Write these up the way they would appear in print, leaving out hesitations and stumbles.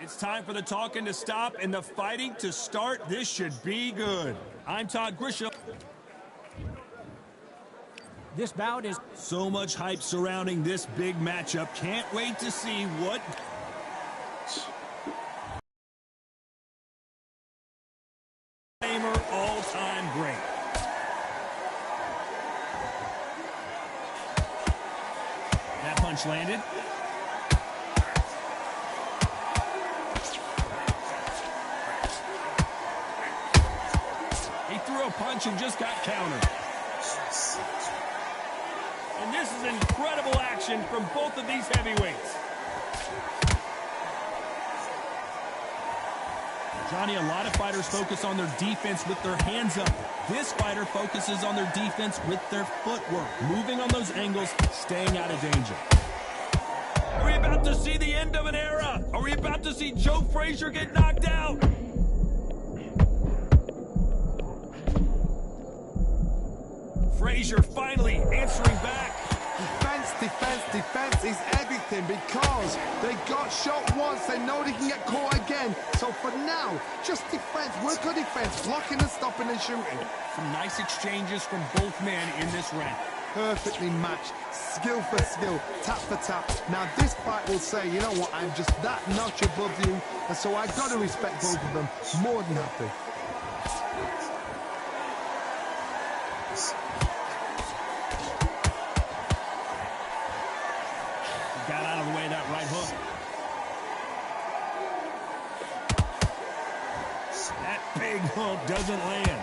It's time for the talking to stop and the fighting to start. This should be good. I'm Todd Grisham. This bout is so much hype surrounding this big matchup. Can't wait to see what all-time great. That punch landed. He threw a punch and just got countered. And this is incredible action from both of these heavyweights. Johnny, a lot of fighters focus on their defense with their hands up. This fighter focuses on their defense with their footwork, moving on those angles, staying out of danger. Are we about to see the end of an era? Are we about to see Joe Frazier get knocked out? Frazier finally answering back. Defense is everything because they got shot once. They know they can get caught again. So for now, just defense. Work on defense, blocking and stopping and shooting. Some nice exchanges from both men in this round. Perfectly matched, skill for skill, tap for tap. Now this fight will say, you know what, I'm just that notch above you, and so I've got to respect both of them more than happy. Got out of the way of that right hook. That big hook doesn't land.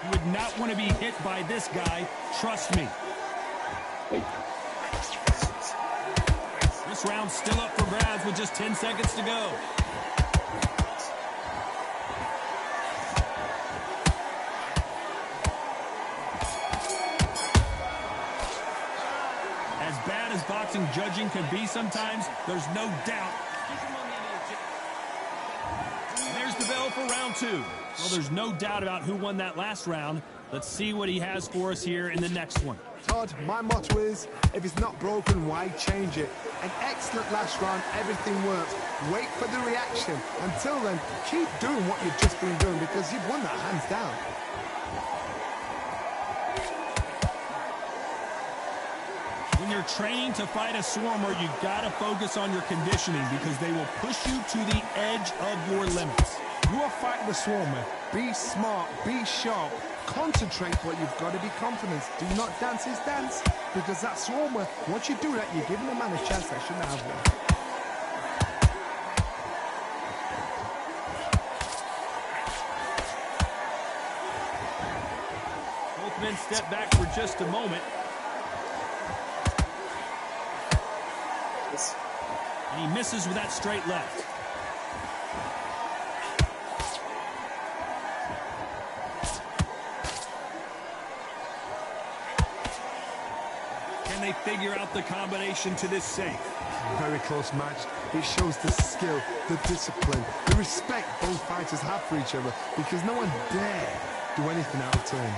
You would not want to be hit by this guy, trust me. This round's still up for grabs with just 10 seconds to go. As bad as boxing judging can be sometimes, there's no doubt. And there's the bell for round two. Well, there's no doubt about who won that last round. Let's see what he has for us here in the next one. Todd, my motto is, if it's not broken, why change it? An excellent last round, everything works. Wait for the reaction. Until then, keep doing what you've just been doing because you've won that hands down. When you're training to fight a Swarmer, you gotta focus on your conditioning because they will push you to the edge of your limits. You are fighting the Swarmer. Be smart, be sharp, concentrate, but you've got to be confident. Do not dance his dance, because that Swarmer, once you do that, you're giving the man a chance that shouldn't have one. Both men step back for just a moment. And he misses with that straight left. Can they figure out the combination to this safe? Very close match. It shows the skill, the discipline, the respect both fighters have for each other because no one dare do anything out of turn.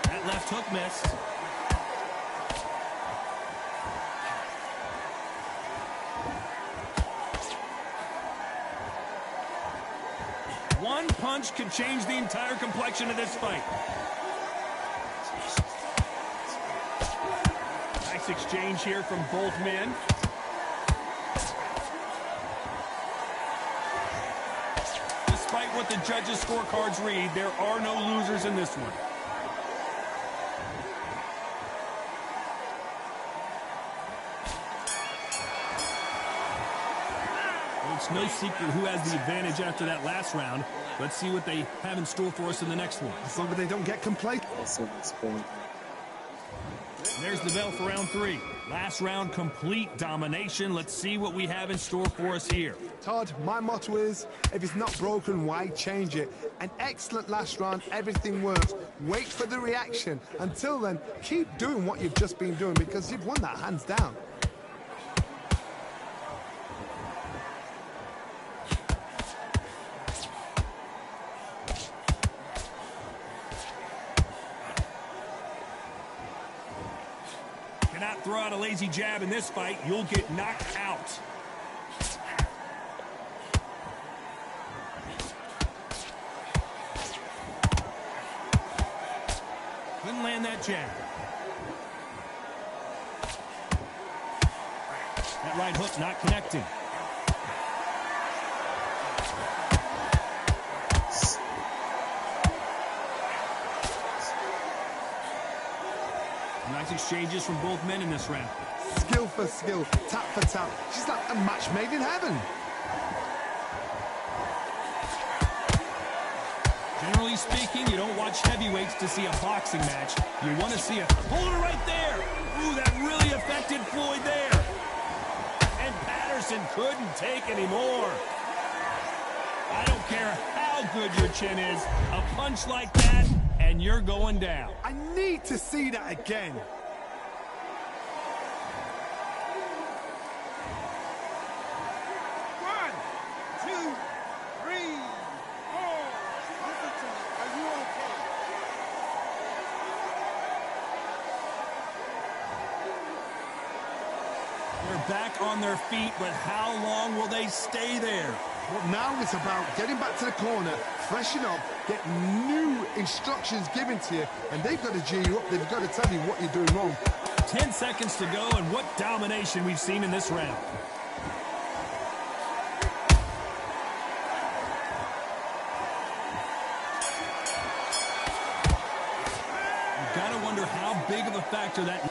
That left hook missed. One punch could change the entire complexion of this fight. Nice exchange here from both men. Despite what the judges' scorecards read, there are no losers in this one. It's no secret who has the advantage after that last round. Let's see what they have in store for us in the next one. As long as they don't get complacent. There's the bell for round three. Last round, complete domination. Let's see what we have in store for us here. Todd, my motto is, if it's not broken, why change it? An excellent last round, everything works. Wait for the reaction. Until then, keep doing what you've just been doing because you've won that hands down. throw out a lazy jab in this fight, you'll get knocked out. Couldn't land that jab. That right hook not connecting. Nice exchanges from both men in this round. Skill for skill, tap for tap. She's like a match made in heaven. Generally speaking, you don't watch heavyweights to see a boxing match. You want to see a... Hold it right there! Ooh, that really affected Floyd there. And Patterson couldn't take any more. I don't care how good your chin is. A punch like that, and you're going down. I need to see that again. One, two, three, four. Listen to me. Are you okay? They're back on their feet, but how long will they stay there? Well, now it's about getting back to the corner, freshen up, get new instructions given to you, and they've got to G you up. They've got to tell you what you're doing wrong. 10 seconds to go, and what domination we've seen in this round. You've got to wonder how big of a factor that...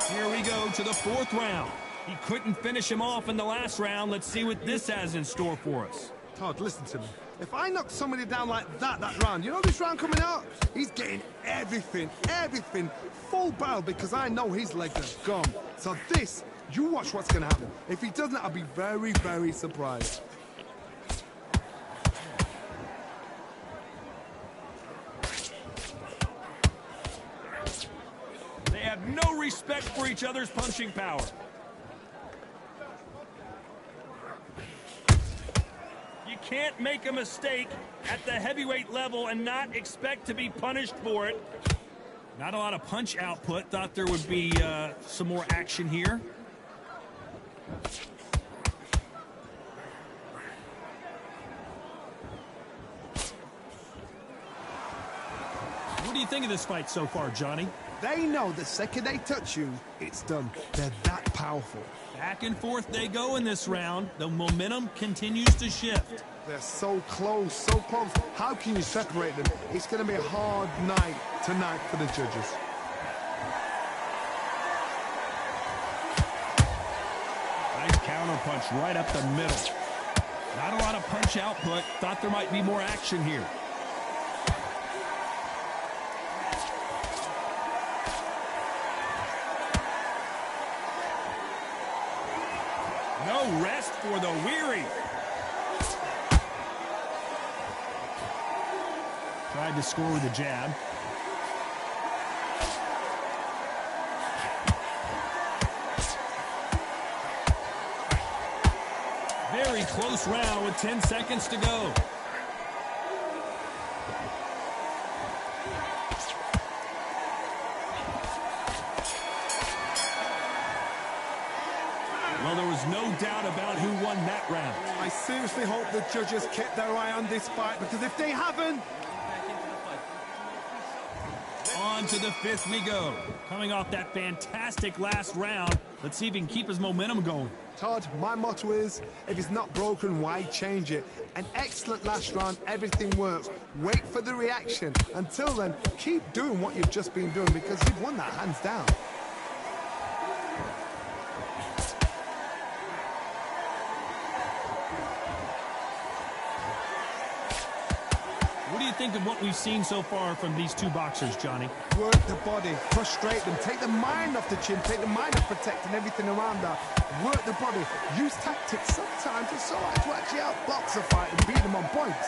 Here we go to the fourth round. He couldn't finish him off in the last round. Let's see what this has in store for us. Todd, listen to me. If I knock somebody down like that round, you know this round coming out? He's getting everything, full barrel, because I know his legs are gone. So this, you watch what's going to happen. If he doesn't, I'll be very, very surprised. They have no respect for each other's punching power. You can't make a mistake at the heavyweight level and not expect to be punished for it. Not a lot of punch output. Thought there would be some more action here. What do you think of this fight so far, Johnny? They know the second they touch you, it's done. They're that powerful. Back and forth they go in this round. The momentum continues to shift. They're so close, so close. How can you separate them? It's going to be a hard night tonight for the judges. Nice counter punch right up the middle. Not a lot of punch output. Thought there might be more action here. No rest for the weary. Tried to score with a jab. Very close round with 10 seconds to go. Well, there was no doubt about who won that round. I seriously hope the judges kept their eye on this fight, because if they haven't... On to the fifth we go. Coming off that fantastic last round, let's see if he can keep his momentum going. Todd, my motto is, if it's not broken, why change it? An excellent last round, everything works. Wait for the reaction. Until then, keep doing what you've just been doing, because you've won that hands down. What do you think of what we've seen so far from these two boxers, Johnny? Work the body, frustrate them, take the mind off the chin, take the mind off protecting everything around that. Work the body, use tactics. Sometimes it's so hard to actually outbox a fight and beat them on points.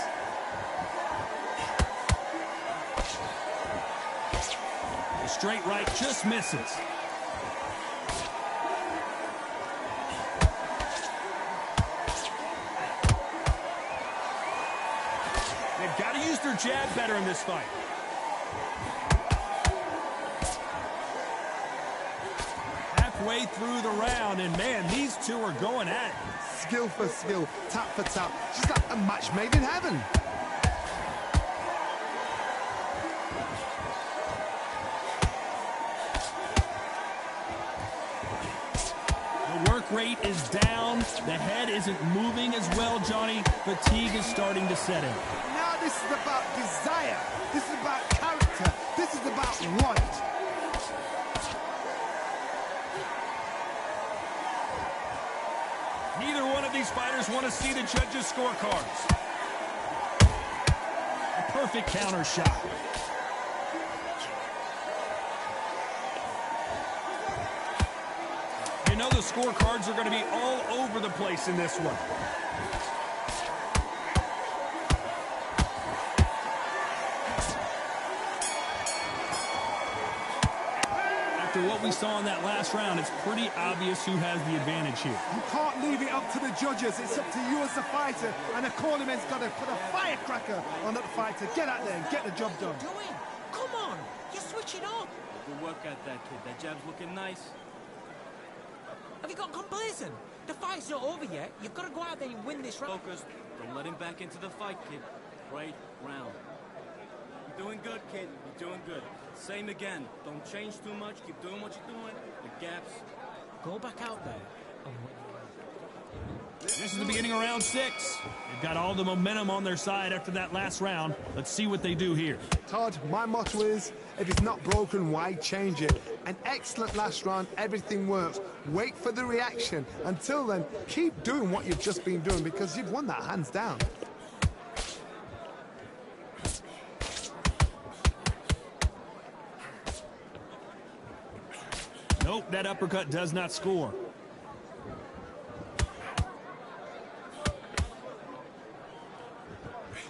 The straight right just misses. They've got to use their jab better in this fight. way through the round, and man, these two are going at it. Skill for skill, tap for tap, just like a match made in heaven. The work rate is down. The head isn't moving as well, Johnny. Fatigue is starting to set in. Now this is about desire. This is about character. This is about want. Neither one of these fighters want to see the judges' scorecards. A perfect counter shot. You know the scorecards are going to be all over the place in this one. After what we saw in that last round, it's pretty obvious who has the advantage here. You can't leave it up to the judges. It's up to you as the fighter. And the cornerman's got to put a firecracker on that fighter. Get out there and get the job done. Doing? Come on, you're switching up. Good work at that, kid. That jab's looking nice. Have you got complacent? The fight's not over yet. You've got to go out there and win this round. Focus. Don't let him back into the fight, kid. Right round. You're doing good, kid. You're doing good. Same again. Don't change too much. Keep doing what you're doing. The gaps. Go back out there and win. This is the beginning of round 6. They've got all the momentum on their side after that last round. Let's see what they do here. Todd, my motto is, if it's not broken, why change it? An excellent last round, everything works. Wait for the reaction. Until then, keep doing what you've just been doing because you've won that hands down. Nope, that uppercut does not score.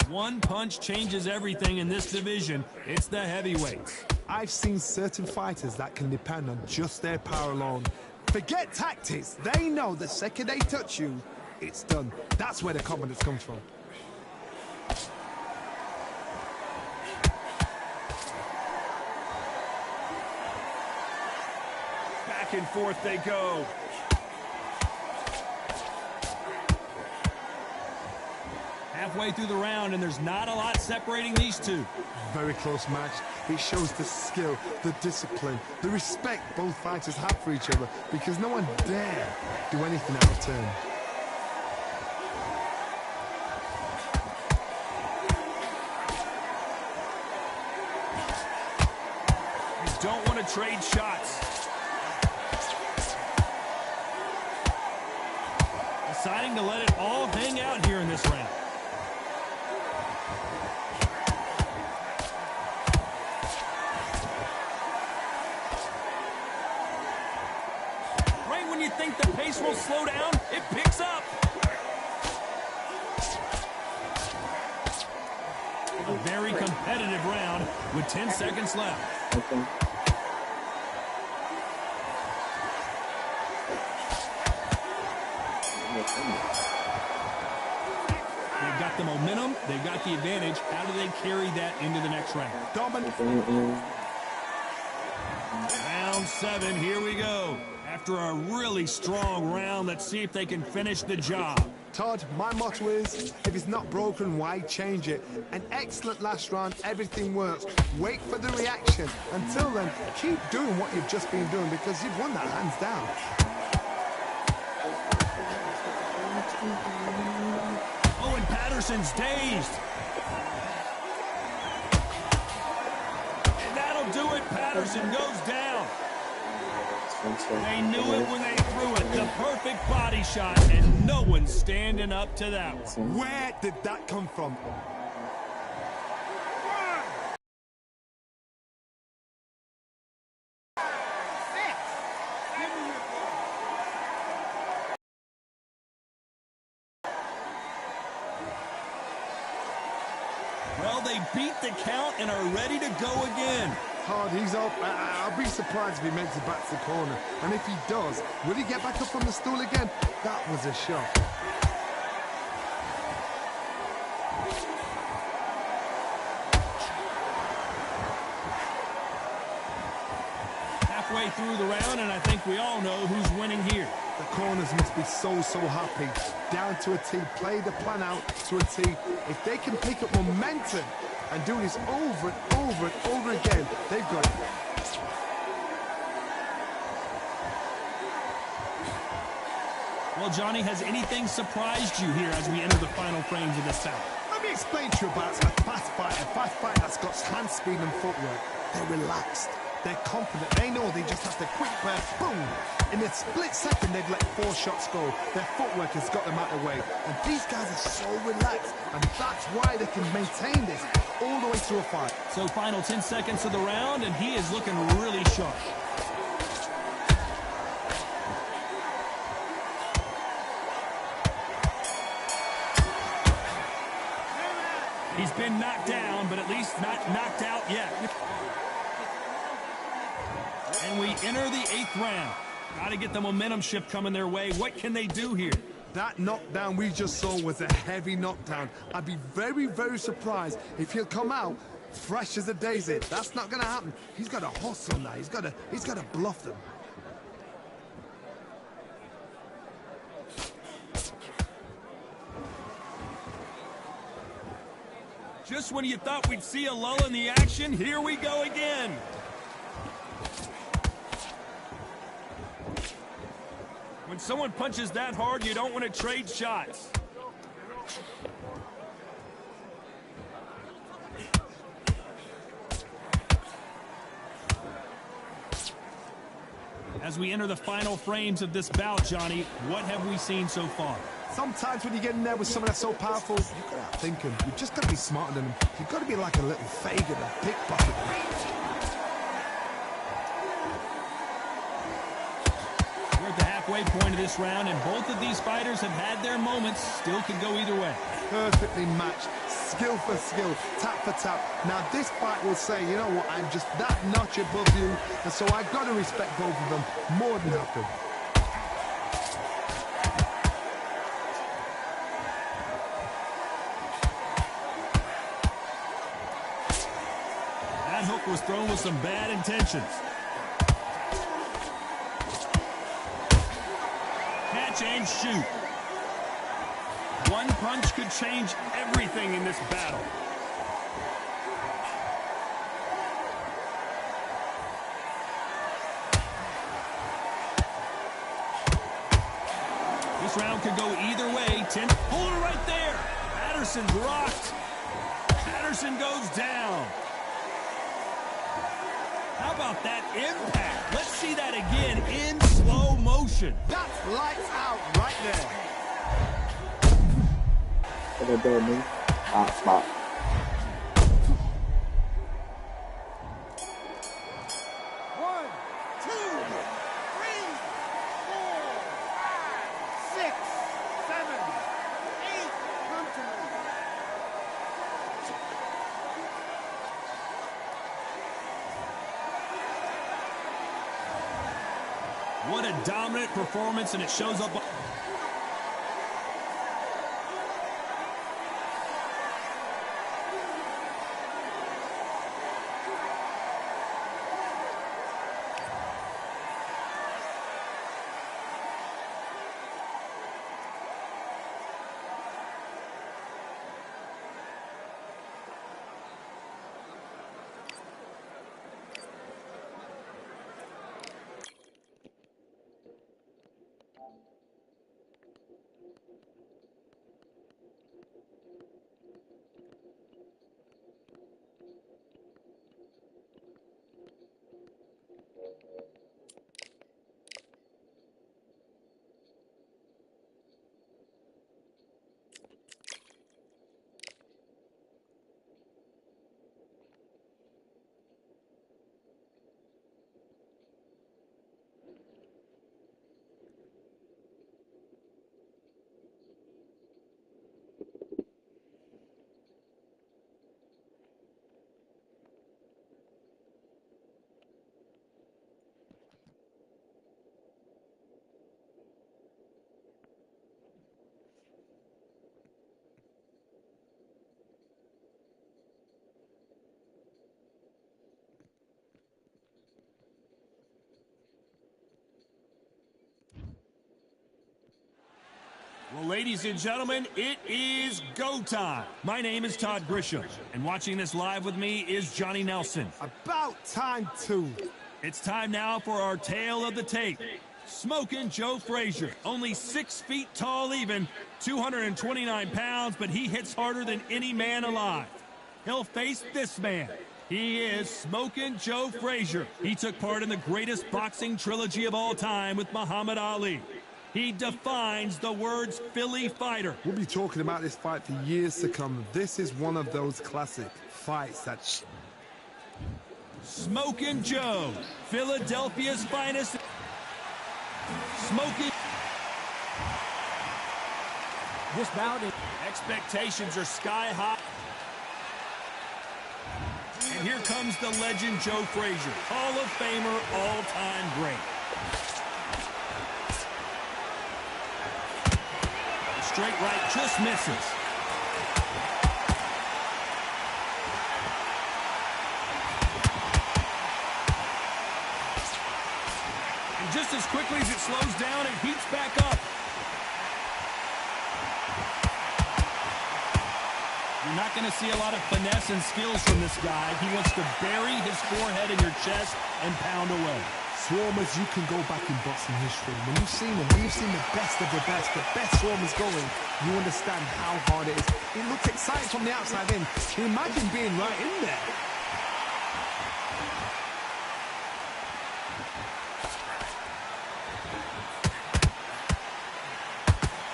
One punch changes everything in this division. It's the heavyweights. I've seen certain fighters that can depend on just their power alone. Forget tactics. They know the second they touch you, it's done. That's where the confidence comes from. Back and forth they go. Halfway through the round, and there's not a lot separating these two. Very close match. It shows the skill, the discipline, the respect both fighters have for each other because no one dare do anything out of turn. You don't want to trade shots. Deciding to let it all hang out here in this round. Right when you think the pace will slow down, it picks up. A very competitive round with 10 seconds left. They've got the momentum. They've got the advantage. How do they carry that into the next round? Round 7, here we go. After a really strong round, let's see if they can finish the job. Todd, my motto is, if it's not broken, why change it? An excellent last round, everything works. Wait for the reaction. Until then, keep doing what you've just been doing because you've won that hands down. Owen Patterson's dazed. And that'll do it. Patterson goes down. They knew it when they threw it. The perfect body shot, and no one's standing up to that one. Where did that come from? Well, they beat the count and are ready to go again. Todd, he's up. I'll be surprised if he makes it back to the corner. And if he does, will he get back up from the stool again? That was a shot. Halfway halfway through the round, and I think we all know who's winning here. The corners must be so happy. Down to a T, play the plan out to a T. If they can pick up momentum and do this over and over and over again, they've got it. Well, Johnny, has anything surprised you here as we enter the final frames of this bout? Let me explain to you about a fast fighter that's got hand speed and footwork. They're relaxed. They're confident. They know they just have to quick burst, boom. In a split second, they'd let 4 shots go. Their footwork has got them out of the way. And these guys are so relaxed. And that's why they can maintain this all the way through a fight. So final 10 seconds of the round, and he is looking really sharp. He's been knocked down, but at least not knocked out yet. And we enter the 8th round. Got to get the momentum shift coming their way. What can they do here? That knockdown we just saw was a heavy knockdown. I'd be very surprised if he'll come out fresh as a daisy. That's not going to happen. He's got to hustle now. He's got to bluff them. Just when you thought we'd see a lull in the action, here we go again. When someone punches that hard, you don't want to trade shots. As we enter the final frames of this bout, Johnny, what have we seen so far? Sometimes when you get in there with someone that's so powerful, you've got to think him. You've just got to be smarter than him. You've got to be like a little Fagin and pickpocket. We're at the halfway point of this round, and both of these fighters have had their moments. Still could go either way. Perfectly matched. Skill for skill. Tap for tap. Now this fight will say, you know what, I'm just that notch above you, and so I've got to respect both of them more than happy. That hook was thrown with some bad intentions. Catch and shoot. One punch could change everything in this battle. This round could go either way. Hold it right there. Patterson's rocked. Patterson goes down. How about that impact? Let's see that again in slow motion. That's lights out right there. Spot. 1, 2, 3, 4, 5, 6, 7, 8. Come to me. What a dominant performance, and it shows up. Well, ladies and gentlemen, it is go time. My name is Todd Grisham, and watching this live with me is Johnny Nelson. About time, too. It's time now for our tale of the tape. Smoking Joe Frazier, only 6 feet tall even, 229 pounds, but he hits harder than any man alive. He'll face this man. He is Smoking Joe Frazier. He took part in the greatest boxing trilogy of all time with Muhammad Ali. He defines the words Philly fighter. We'll be talking about this fight for years to come. This is one of those classic fights that... Smoking Joe, Philadelphia's finest. Smoking. This bout is... Expectations are sky high. And here comes the legend Joe Frazier, Hall of Famer, all-time great. Straight right just misses. And just as quickly as it slows down, it heats back up. You're not going to see a lot of finesse and skills from this guy. He wants to bury his forehead in your chest and pound away. Swarmers, you can go back in boxing history. When you've seen them, when you've seen the best swarmers going, you understand how hard it is. It looks exciting from the outside in. Imagine being right in there.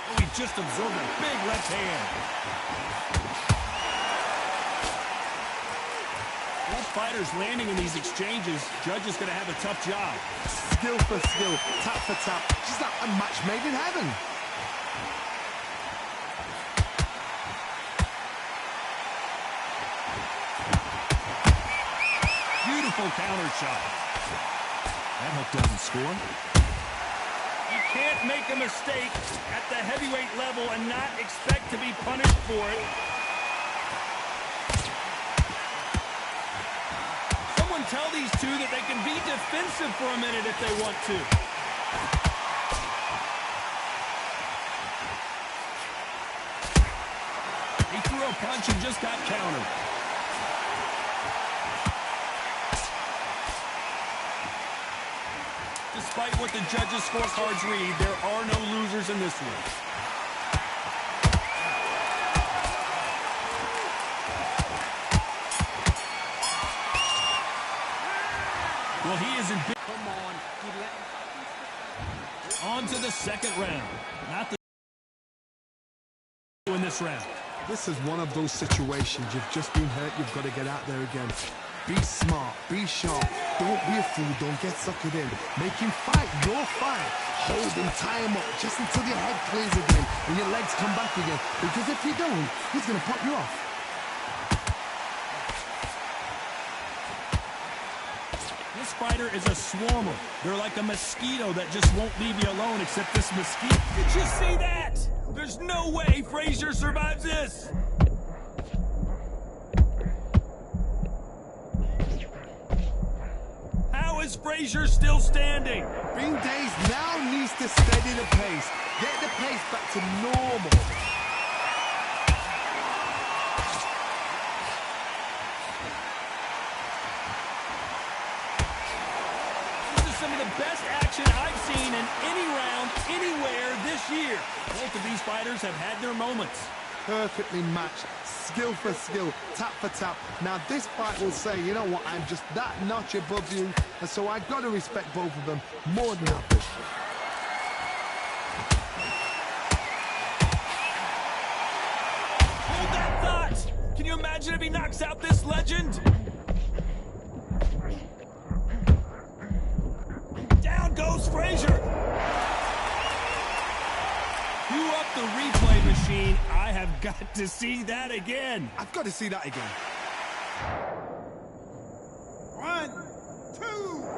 Oh, he just absorbed a big left hand. Fighters landing in these exchanges, Judge is going to have a tough job. Skill for skill, tap for tap, just like a match made in heaven. Beautiful counter shot. That hook doesn't score. You can't make a mistake at the heavyweight level and not expect to be punished for it. Tell these two that they can be defensive for a minute if they want to. He threw a punch and just got countered. Despite what the judges' scorecards read, there are no losers in this one. Well, he is in big... Come on, idiot. On to the second round. Not the... in this round. This is one of those situations. You've just been hurt. You've got to get out there again. Be smart. Be sharp. Don't be a fool. Don't get suckered in. Make him fight your fight. Hold him, tie him up just until your head clears again and your legs come back again. Because if you don't, he's going to pop you off. This fighter is a swarmer. They're like a mosquito that just won't leave you alone, except this mosquito. Did you see that? There's no way Frazier survives this. How is Frazier still standing? Bing Days now needs to steady the pace. Get the pace back to normal. Some of the best action I've seen in any round, anywhere this year. Both of these fighters have had their moments. Perfectly matched, skill for skill, tap for tap. Now this fight will say, you know what, I'm just that notch above you, and so I've got to respect both of them more than nothing. Hold that thought! Can you imagine if he knocks out this legend? Goes Frazier. Cue up the replay machine. I have got to see that again. I've got to see that again. 1, 2,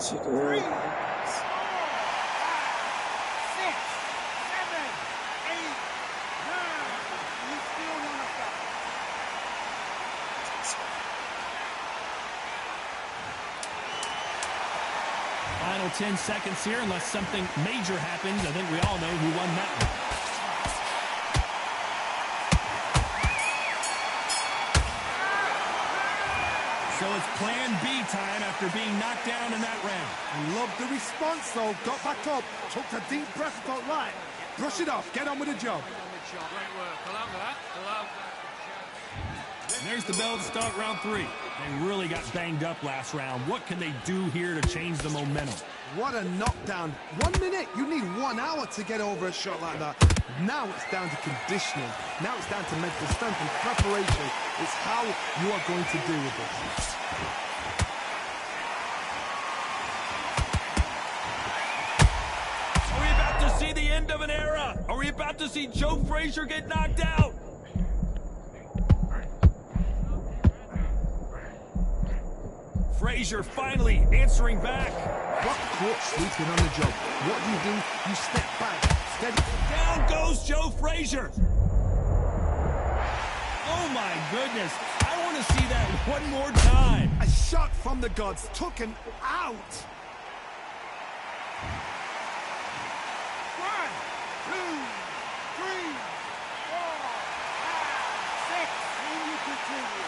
3, 4, 5, 6, 7, 8, 9. You still want to stop. Final 10 seconds here, unless something major happens. I think we all know who won that one. it's plan B time after being knocked down in that round. I love the response, though. Got back up, took a deep breath, thought, right, brush it off, get on with the job. And there's the bell to start round 3. They really got banged up last round. What can they do here to change the momentum? What a knockdown. 1 minute, you need 1 hour to get over a shot like that. Now it's down to conditioning. Now it's down to mental strength and preparation. It's how you are going to deal with this. Are we about to see the end of an era? Are we about to see Joe Frazier get knocked out? Frazier finally answering back. Got caught sleeping on the job. What do? You step back, steady. Down goes Joe Frazier. Oh my goodness. I want to see that one more time. A shot from the gods, took him out. 1, 2, 3, 4, 5, 6, and you continue.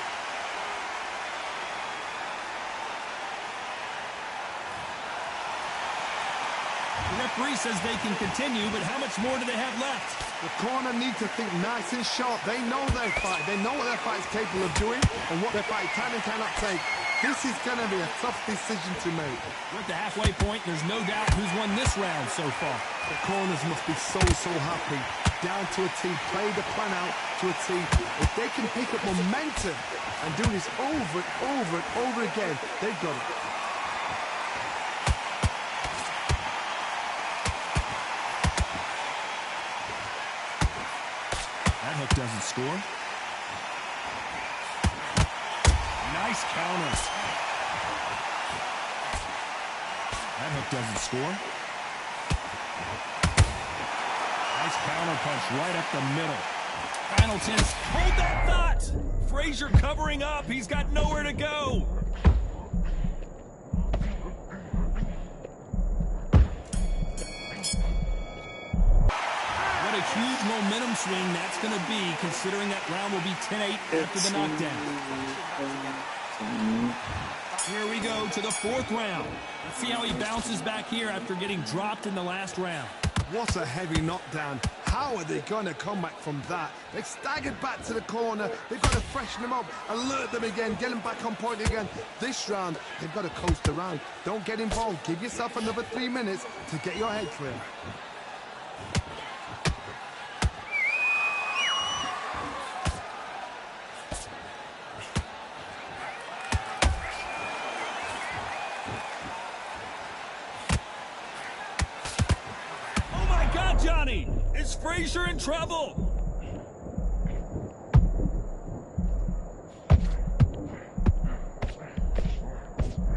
The referee says they can continue, but how much more do they have left? The corner need to think nice and sharp. They know their fight. They know what their fight is capable of doing and what their fight can and cannot take. This is going to be a tough decision to make. We're at the halfway point. There's no doubt who's won this round so far. The corners must be so happy. Down to a T. Play the plan out to a T. If they can pick up momentum and do this over and over and over again, they've got it. That hook doesn't score. Nice counters. That hook doesn't score. Nice counter punch right up the middle. Hamilton, hold that thought! Frazier covering up. He's got nowhere to go. What a huge momentum swing that's going to be, considering that round will be 10-8 after the knockdown. Here we go to the 4th round. Let's see how he bounces back here after getting dropped in the last round. What a heavy knockdown. How are they going to come back from that? They staggered back to the corner. They've got to freshen them up, alert them again, get them back on point again. This round, they've got to coast around. Don't get involved. Give yourself another 3 minutes to get your head clear. Johnny, is Frazier in trouble?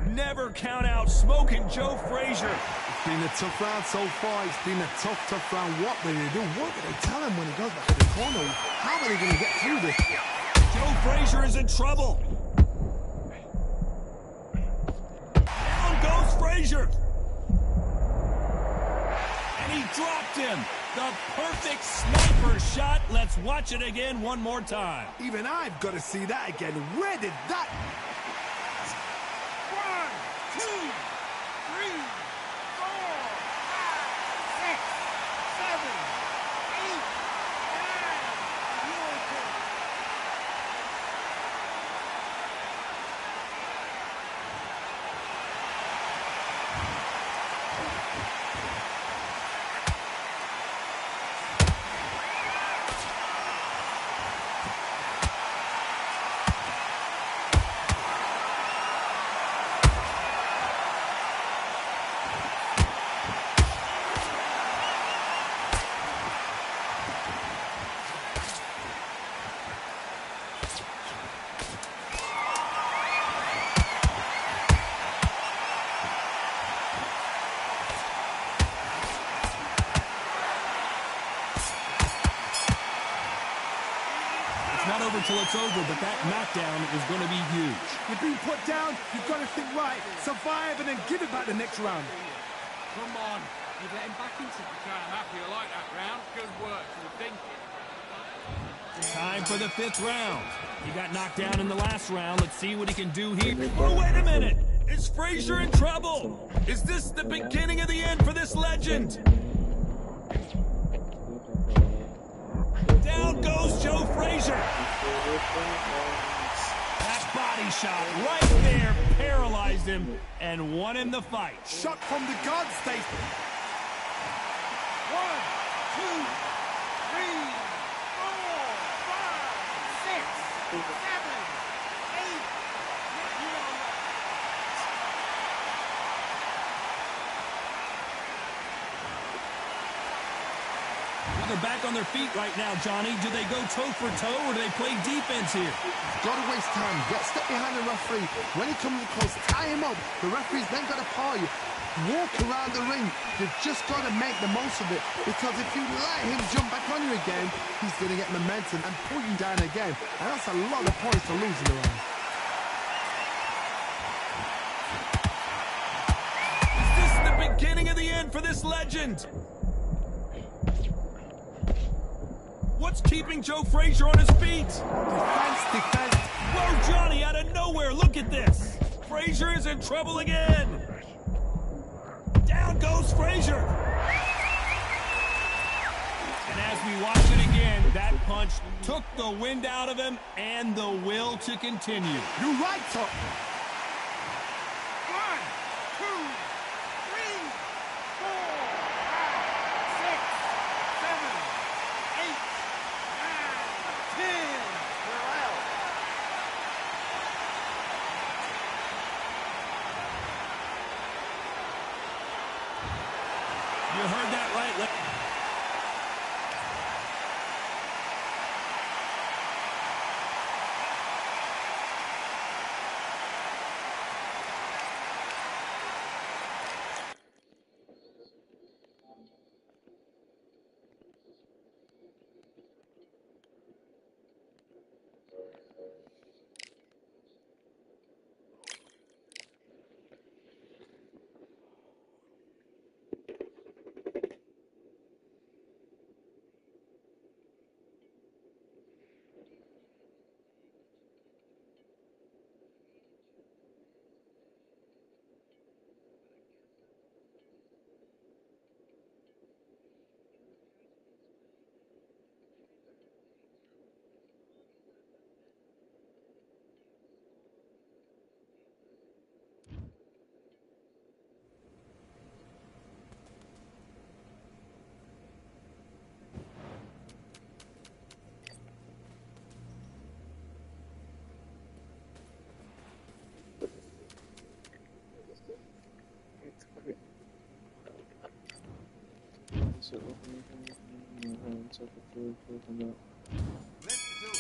Never count out smoking Joe Frazier. It's been a tough round so far. It's been a tough round. What do they do? What do they tell him when he goes back to the corner? How are they going to get through this? Joe Frazier is in trouble. Down goes Frazier. He dropped him. The perfect sniper shot. Let's watch it again one more time. Even I've got to see that again. Where did that... 1, 2, 3, 4, 5, 6, 7, 8, 9. You're okay. Not over till it's over, but that knockdown is going to be huge. You've been put down, you've got to think right, survive, and then give it back the next round. Come on. You've let him back into the I'm happy. I like that round. Good work. You think? Time for the 5th round. He got knocked down in the last round. Let's see what he can do here. Oh, wait a minute. Is Frazier in trouble? Is this the beginning of the end for this legend? Down goes Joe Frazier. That body shot right there paralyzed him and won him the fight. Shot from the guard state. 1, 2, 3, 4, 5, 6, 7, 8. They're back on their feet right now, Johnny. Do they go toe for toe or do they play defense here? Got to waste time. Get step behind the referee. When he comes close, tie him up. The referee's then got to paw you. Walk around the ring. You've just got to make the most of it. Because if you let him jump back on you again, he's going to get momentum and pull you down again. And that's a lot of points to lose in the round. Is this the beginning of the end for this legend? What's keeping Joe Frazier on his feet? Defense. Whoa, Johnny, out of nowhere, look at this. Frazier is in trouble again. Down goes Frazier. And as we watch it again, that punch took the wind out of him and the will to continue. You're right, Top. 1, 2, 3, 4, 5, 6, 7, 8, 9, 10. We're out. You heard that right. Let's do it.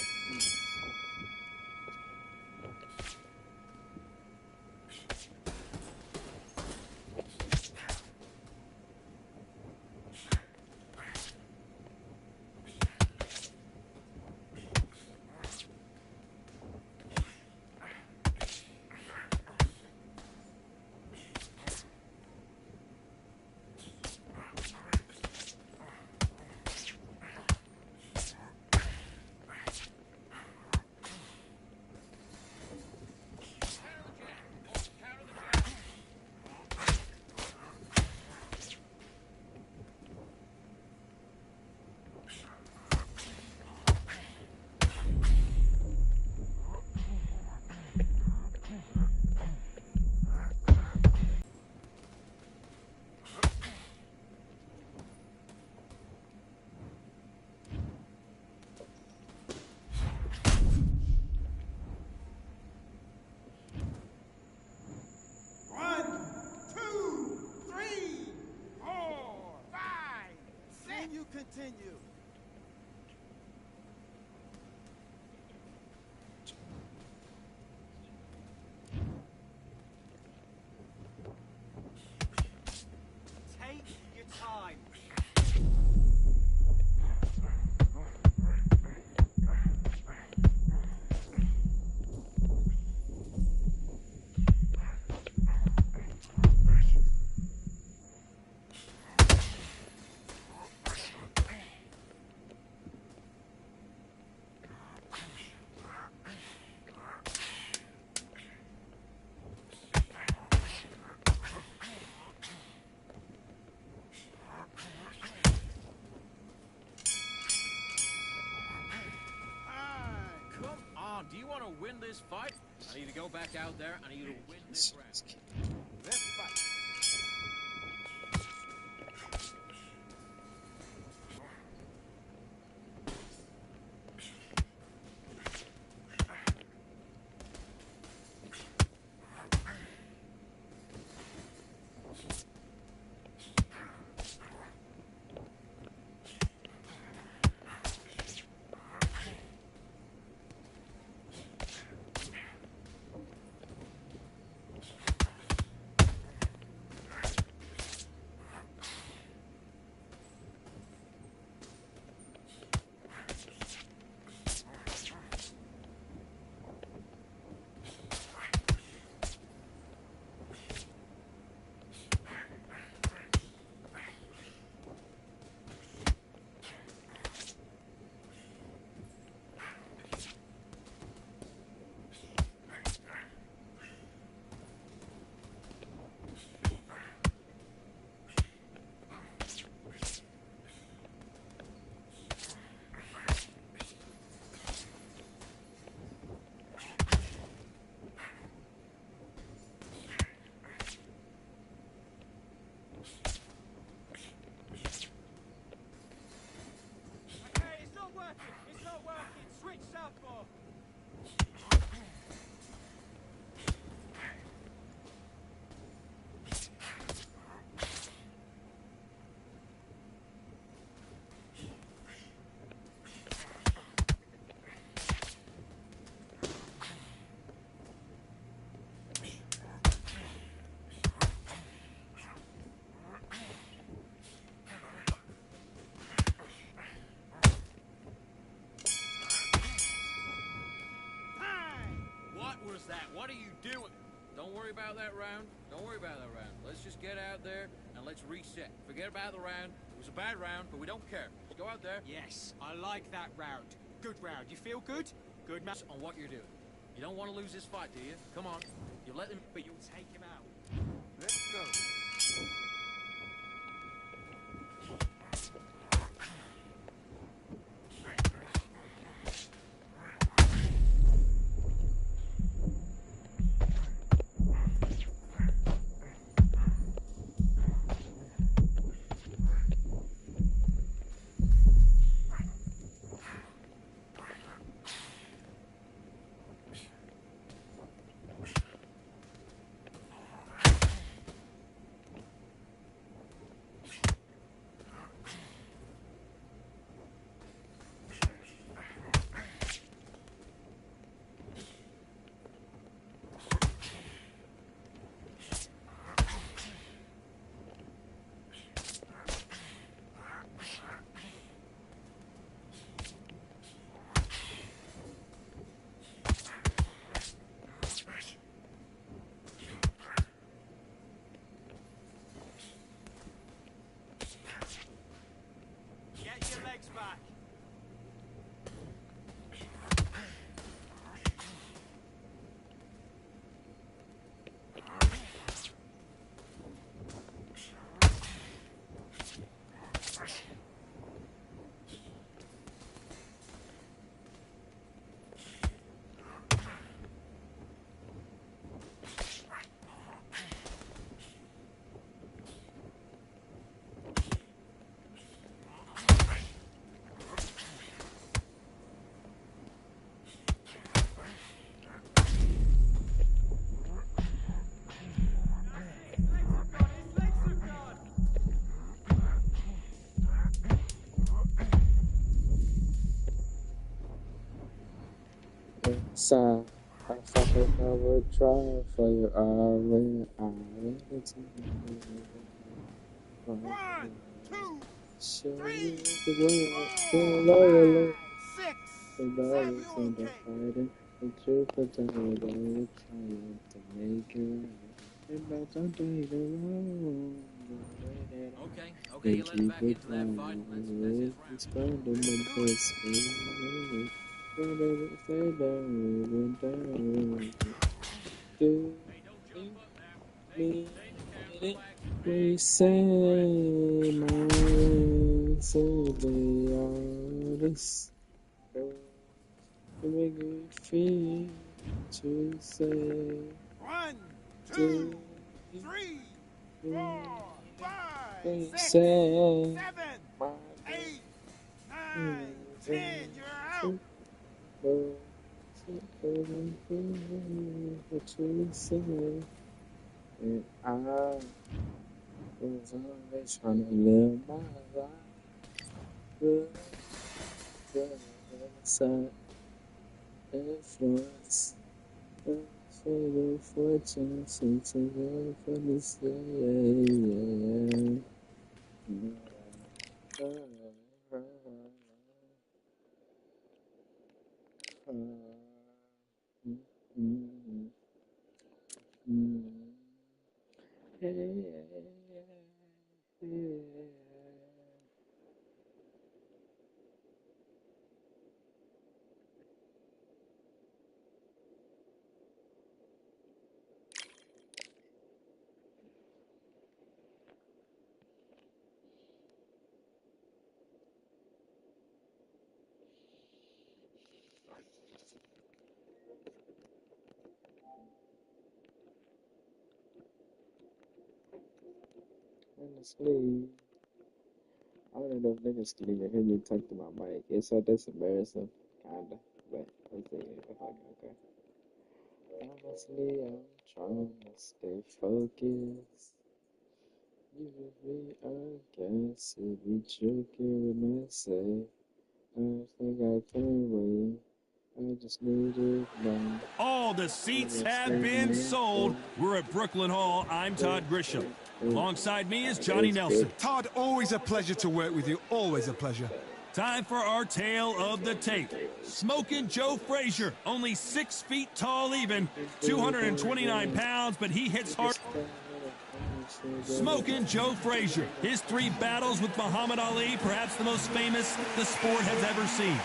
Continue. Take your time. want to win this fight, I need to go back out there. I need to win this round. Let's fight. It's not working. Switch southpaw. What was that? What are you doing? Don't worry about that round. Don't worry about that round. Let's just get out there and let's reset. Forget about the round. It was a bad round, but we don't care. Let's go out there. Yes, I like that round. Good round. You feel good? Good man. On what you're doing. You don't want to lose this fight, do you? Come on. You let him, but You'll take him out. Let's go. Get your legs back. So I fucking never try for you. I win. It's 1, 2, show 3, you the way. 4, Loyal. 5, 6, The 7, values and the okay. fighting. The truth, the time, the trying to make it right. About something to wrong. Okay, They you let him keep back it into that down. fight. That's his round. It's burning the best way. Whatever say that we went down. Do Hey, don't jump up now. me Stay in the camp, relax. we say my say the artist. to make me feel to say 1, 2, to 3, you 4, 5, they 6, say 7, my 8, 9, name 10. You're out. what to say, and I was always trying to live my life with the side influence. For the fortune, since I love for this day. Honestly, I don't know if niggas can even hear me talk to my mic. It's so that's embarrassing, kinda. But I'm thinking if I can, okay. Honestly, I'm trying to stay focused. Usually, I guess it be joking when I say I think I can wait. I just need it now. All the seats have been sold. We're at Brooklyn Hall. I'm Todd Grisham. Alongside me is Johnny Nelson. Todd, always a pleasure to work with you. Always a pleasure. Time for our tale of the tape. Smokin' Joe Frazier, only 6 feet tall even, 229 pounds, but he hits hard. Smokin' Joe Frazier, his 3 battles with Muhammad Ali, perhaps the most famous the sport has ever seen.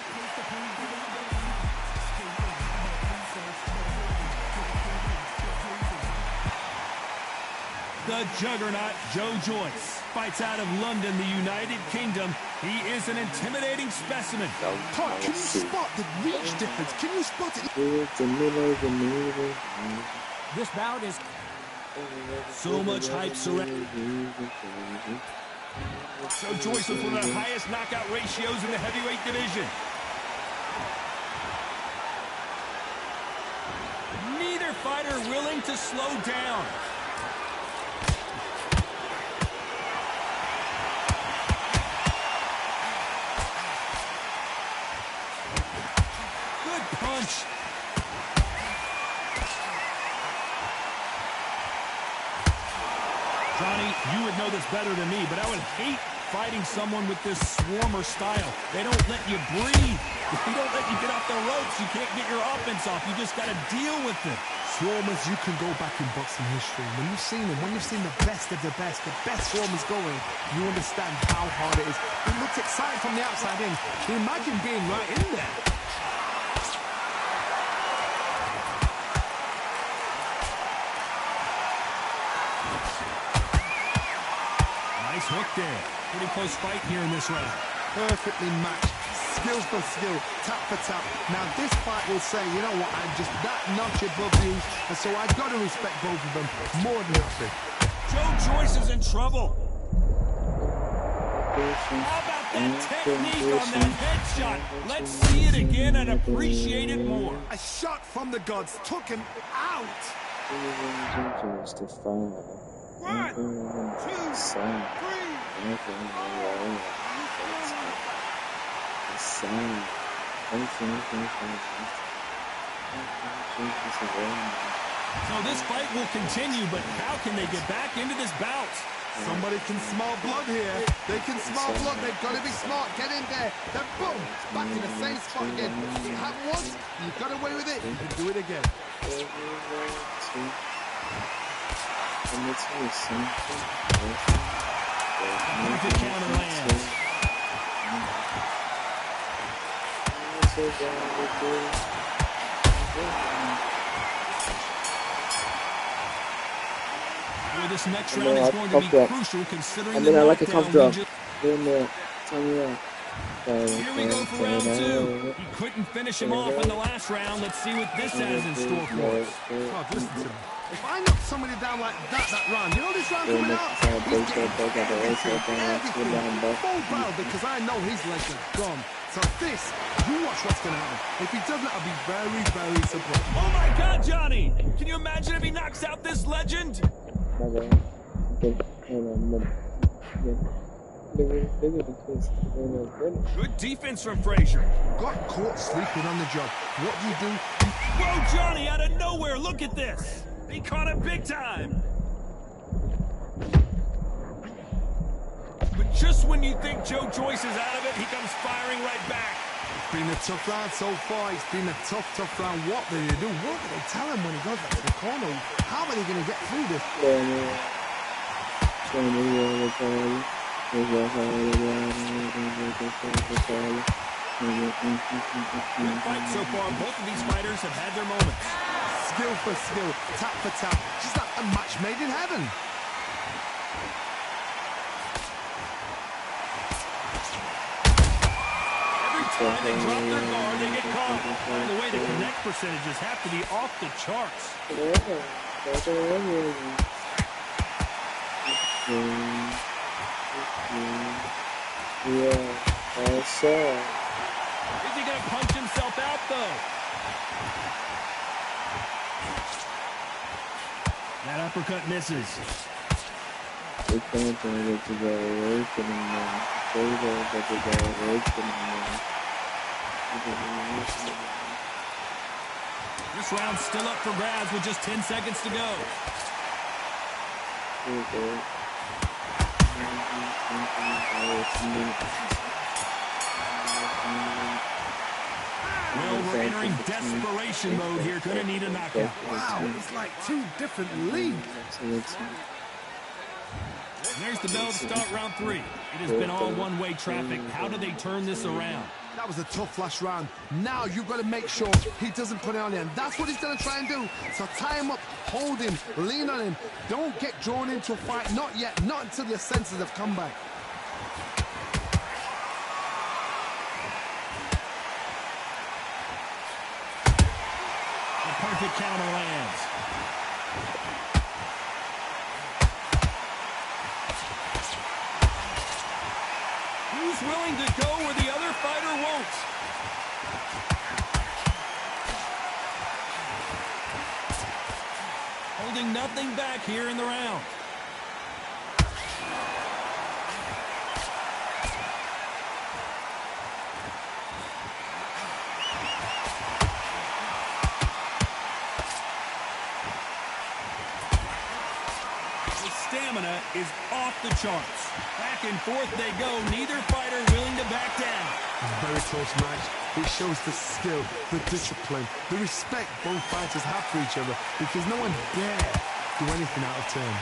The juggernaut Joe Joyce fights out of London, the United Kingdom. He is an intimidating specimen. Todd, can you spot the reach difference? Can you spot it? This bout is So much hype surrounding. So Joyce was one of the highest knockout ratios in the heavyweight division. Neither fighter willing to slow down. Good punch. Johnny, you would know this better than me, but I would hate fighting someone with this swarmer style. They don't let you breathe. They don't let you get off the ropes. You can't get your offense off. You just got to deal with it. Swarmers, you can go back in boxing history. When you've seen them, when you've seen the best of the best swarmers going, you understand how hard it is. It looks exciting from the outside in. Can you imagine being right in there? Nice hook there. Pretty close fight here in this round. Perfectly matched. Skill for skill, tap for tap. Now this fight will say, you know what, I'm just that notch above you, and so I've got to respect both of them more than happy. Joe Joyce is in trouble. How about that technique on that headshot? Let's see it again and appreciate it more. A shot from the gods took him out. 1, 2, 3. So this fight will continue, but how can they get back into this bout? Somebody can smell blood here. They can smell blood. They've got to be smart. Get in there. Then boom, back in the same spot again. It happened once. You got away with it. You can do it again. Perfect counter lands. Well, this next round is going to be crucial considering the knockdown. Turn me up. Here we go for round 2. He couldn't finish him off in the last round. Let's see what this has in store for us. God, listen to me. If I knock somebody down like that round, you know this round coming out? He's getting everything. Full barrel because I know his legs are gone. So this, you watch what's going to happen. If he doesn't, I'll be very, very surprised. Oh my God, Johnny! Can you imagine if he knocks out this legend? Good defense from Frazier. Got caught sleeping on the job. What do you do? Whoa, Johnny, out of nowhere, look at this. He caught him big time. But just when you think Joe Joyce is out of it, he comes firing right back. It's been a tough round so far. It's been a tough round. What do they do? What do they tell him when he goes back to the corner? How are they going to get through this? Good fight so far. Both of these fighters have had their moments. Skill for skill, tap for tap. Just like a match made in heaven. Every time they drop their guard, they get caught. By the way, the connect percentages have to be off the charts. Yeah, I saw. Is he going to punch himself out, though? That uppercut misses. We can't get to go away from him. They don't get to go away from him. This round's still up for grabs with just 10 seconds to go. Well, we're entering desperation mode here. Gonna need a knockout. Wow, it's like two different leagues. There's the bell to start round 3. It has been all one-way traffic. How do they turn this around? That was a tough last round. Now you've got to make sure he doesn't put it on him. That's what he's going to try and do. So tie him up, hold him, lean on him. Don't get drawn into a fight. Not yet. Not until your senses have come back. The perfect counter lands. Who's willing to go where the other fighter won't? Holding nothing back here in the round. The stamina is off the charts. Back and forth they go, neither fighter willing to back down. A very close match. It shows the skill, the discipline, the respect both fighters have for each other because no one dare do anything out of turn.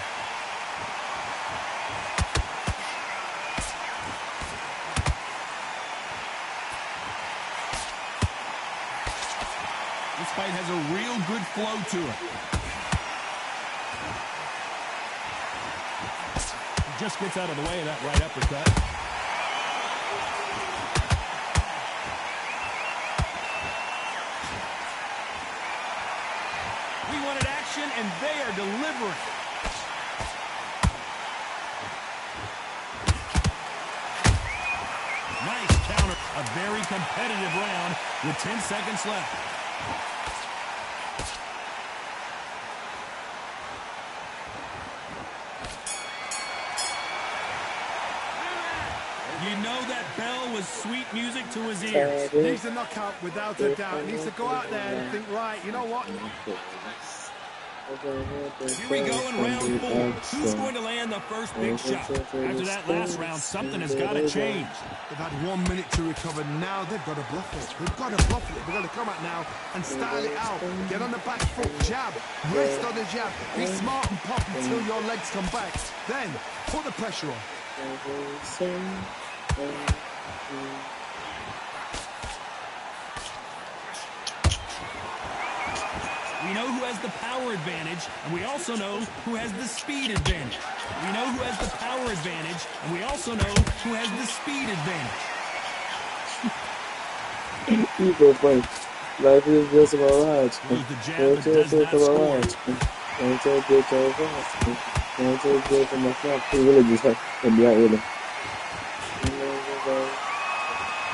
This fight has a real good flow to it. He just gets out of the way of that right uppercut. We wanted action, and they are delivering. Nice counter. A very competitive round with 10 seconds left. You know that bell was sweet music to his ears. Needs a knockout without a doubt. Needs to go out there and think, right, you know what? Here we go in round 4. Who's going to land the first big shot? After that last round, something has got to change. They've had 1 minute to recover. Now they've got to bluff it. They've got to bluff it. They've got to come out now and style it out. Get on the back foot, jab, rest on the jab. Be smart and pop until your legs come back. Then put the pressure on. We know who has the power advantage, and we also know who has the speed advantage. We know who has the power advantage, and we also know who has the speed advantage. People funny. Life is just a mirage. Throws the jab, Don't but take does it not for a score. ride. Don't take it for a ride. Don't take it for my flop. He really just hit me out with him.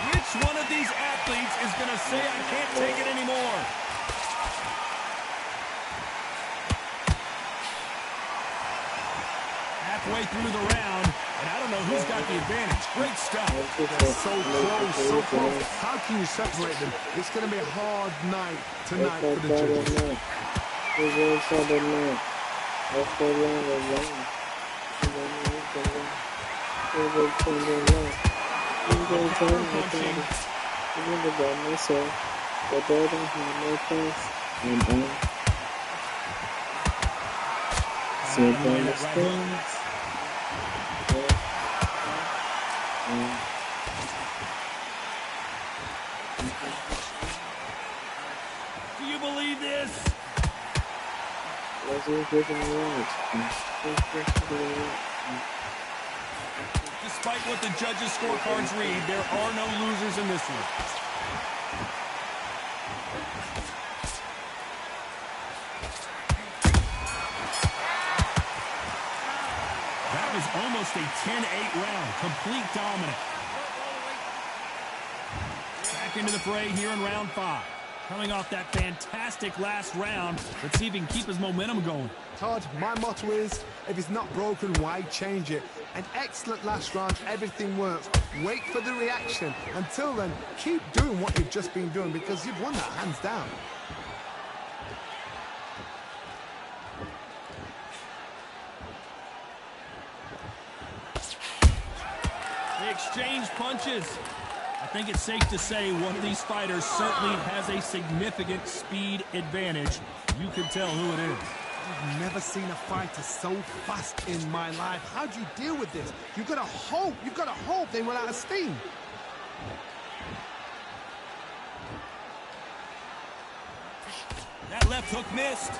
Which one of these athletes is going to say, I can't take it anymore? Halfway through the round, and I don't know who's got the advantage. Great stuff. They're so close, so close. How can you separate them? It's going to be a hard night tonight for the judges. Do you believe this? Despite what the judges' scorecards read, there are no losers in this one. That was almost a 10-8 round. Complete dominant. Back into the fray here in round 5. Coming off that fantastic last round. Let's see if he can keep his momentum going. Todd, my motto is, if it's not broken, why change it? An excellent last round, everything works. Wait for the reaction. Until then, keep doing what you've just been doing because you've won that hands down. They exchange punches. I think it's safe to say one of these fighters certainly has a significant speed advantage. You can tell who it is. I've never seen a fighter so fast in my life. How do you deal with this? You've got to hope they run out of steam. That left hook missed.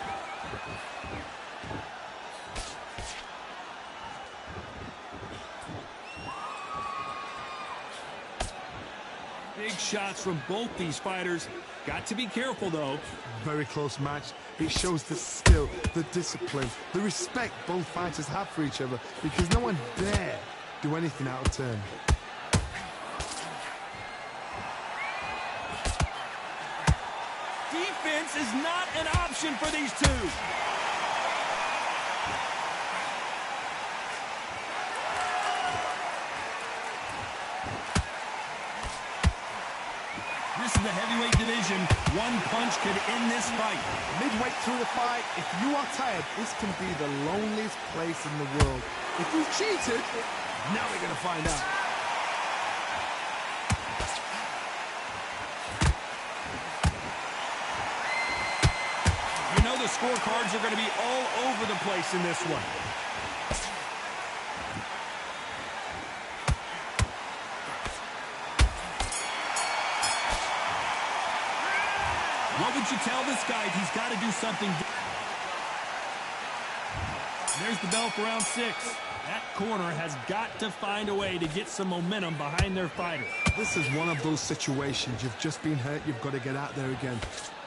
Big shots from both these fighters. Got to be careful, though. Very close match. It shows the skill, the discipline, the respect both fighters have for each other because no one dare do anything out of turn. Defense is not an option for these two. This is the heavyweight division. One punch could end this fight. Midway through the fight, if you are tired, this can be the loneliest place in the world. If you cheated, now we're going to find out. You know the scorecards are going to be all over the place in this one. What would you tell this guy if he's got to do something? There's the bell for round 6. That corner has got to find a way to get some momentum behind their fighter. This is one of those situations. You've just been hurt. You've got to get out there again.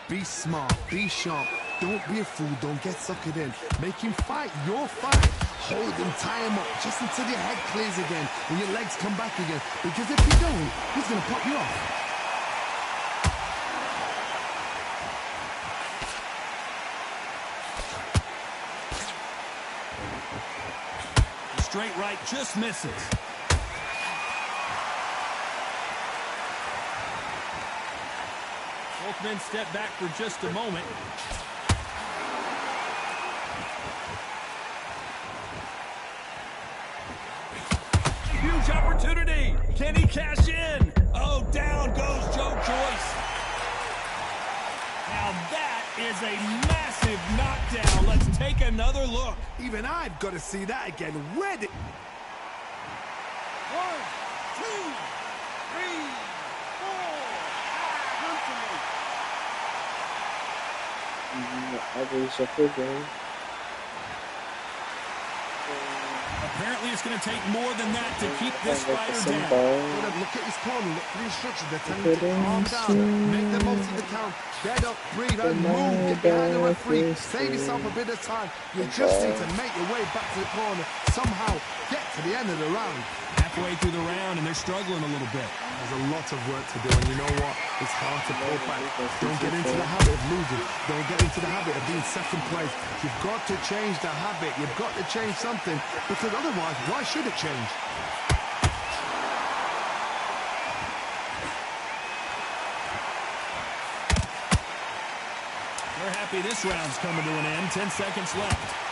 Be smart. Be sharp. Don't be a fool. Don't get suckered in. Make him fight your fight. Hold him, tie him up, just until your head clears again and your legs come back again. Because if you don't, he's going to pop you off. Straight right just misses. Both men step back for just a moment. Huge opportunity. Can he cash in? Oh, down goes Joe Joyce. Now that is a massive knockdown. Let's take another look. Even I've got to see that again. Where did... 1, 2, 3, 4. I will shuffle game. Apparently, it's going to take more than that to keep this fighter Some down. ball. Look at his corner, look for the instructions. They're telling him to calm down, make the most of the count, get up, breathe, and move. Get behind the referee, save yourself a bit of time. You just need to make your way back to the corner, somehow get to the end of the round. Halfway through the round, and they're struggling a little bit. There's a lot of work to do, and you know what? It's hard to pull back. Don't get into the habit of losing. Don't get into the habit of being second place. You've got to change the habit. You've got to change something, because otherwise, why should it change? They're happy this round's coming to an end. 10 seconds left.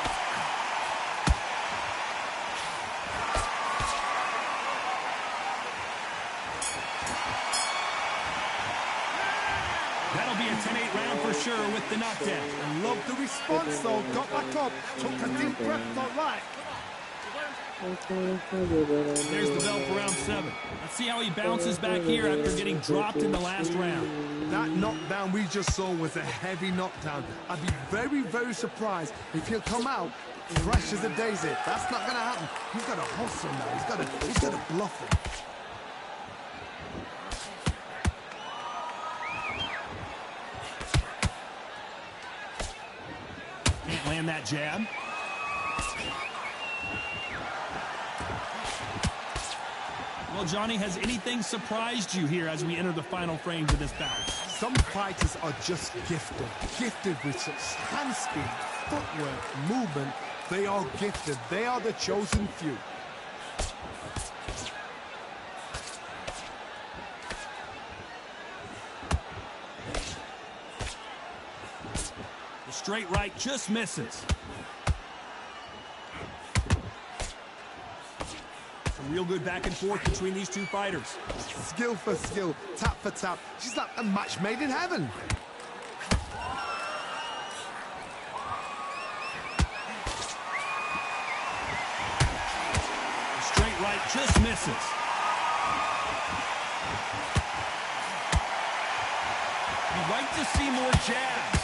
That'll be a 10-8 round for sure with the knockdown. I love the response, though. Got back up, took a deep breath, thought, right. There's the bell for round 7. Let's see how he bounces back here after getting dropped in the last round. That knockdown we just saw was a heavy knockdown. I'd be very, very surprised if he'll come out fresh as a daisy. That's not going to happen. He's got to hustle now. He's got to bluff him. Can't land that jab. Well, Johnny, has anything surprised you here as we enter the final frames of this bout? Some fighters are just gifted with such hand speed, footwork, movement. They are gifted. They are the chosen few. The straight right just misses. Some real good back and forth between these two fighters. Skill for skill, tap for tap. She's like a match made in heaven. The straight right just misses. You'd like to see more jabs.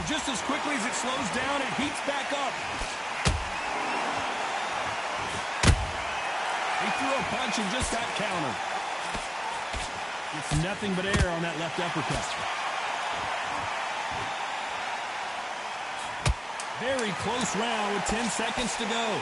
Just as quickly as it slows down, it heats back up. He threw a punch and just got countered. It's nothing but air on that left uppercut. Very close round with 10 seconds to go.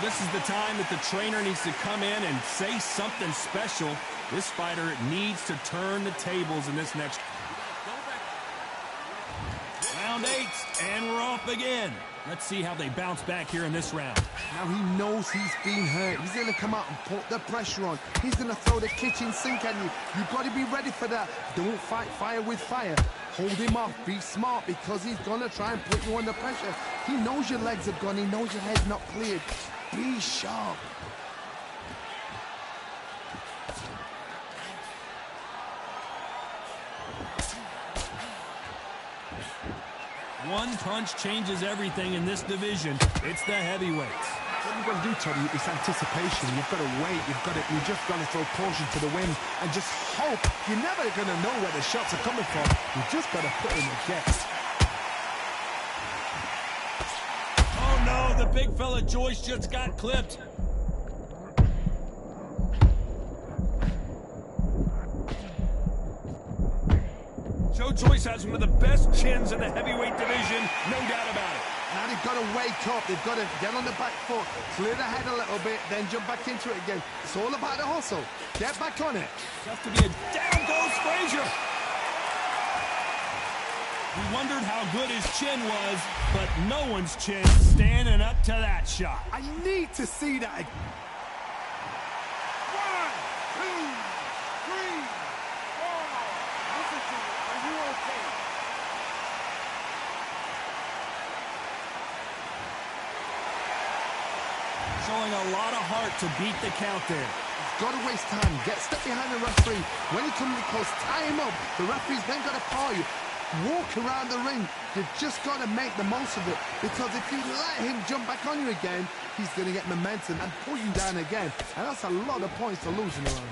This is the time that the trainer needs to come in and say something special. This fighter needs to turn the tables in this next round 8, and we're off again. Let's see how they bounce back here in this round. Now he knows he's been hurt. He's going to come out and put the pressure on. He's going to throw the kitchen sink at you. You've got to be ready for that. Don't fight fire with fire. Hold him off. Be smart, because he's going to try and put you under pressure. He knows your legs are gone. He knows your head's not cleared. Be sharp. One punch changes everything in this division. It's the heavyweights. What you've got to do, Tony, is anticipation. You've got to wait. You just got to throw caution to the wind and just hope. You're never going to know where the shots are coming from. You just got to put in the guess. Oh no, the big fella Joyce just got clipped. Joe Joyce has one of the best chins in the heavyweight division, no doubt about it. Now they've got to wake up. They've got to get on the back foot, clear the head a little bit, then jump back into it again. It's all about the hustle. Get back on it. Just to be a down goes Frazier. We wondered how good his chin was, but no one's chin standing up to that shot. I need to see that again. 1, 2, 3, 4. Listen to me. Are you okay? Showing a lot of heart to beat the count there. Got to waste time. Get step behind the referee. When he comes close, tie him up. The referee's then got to call you. walk around the ring. You've just got to make the most of it, because if you let him jump back on you again, he's going to get momentum and pull you down again. And that's a lot of points to lose in a round.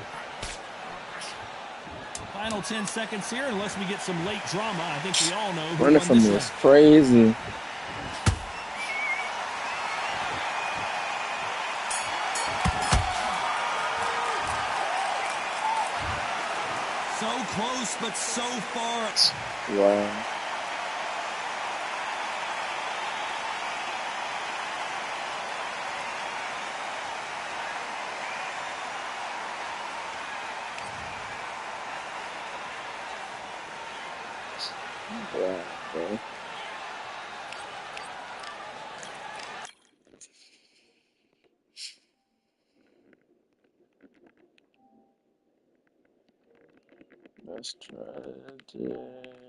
Final 10 seconds here, unless we get some late drama. I think we all know who Running won from this me round. is crazy. So close, but so far. Wow. Wow, bro. Let's try it.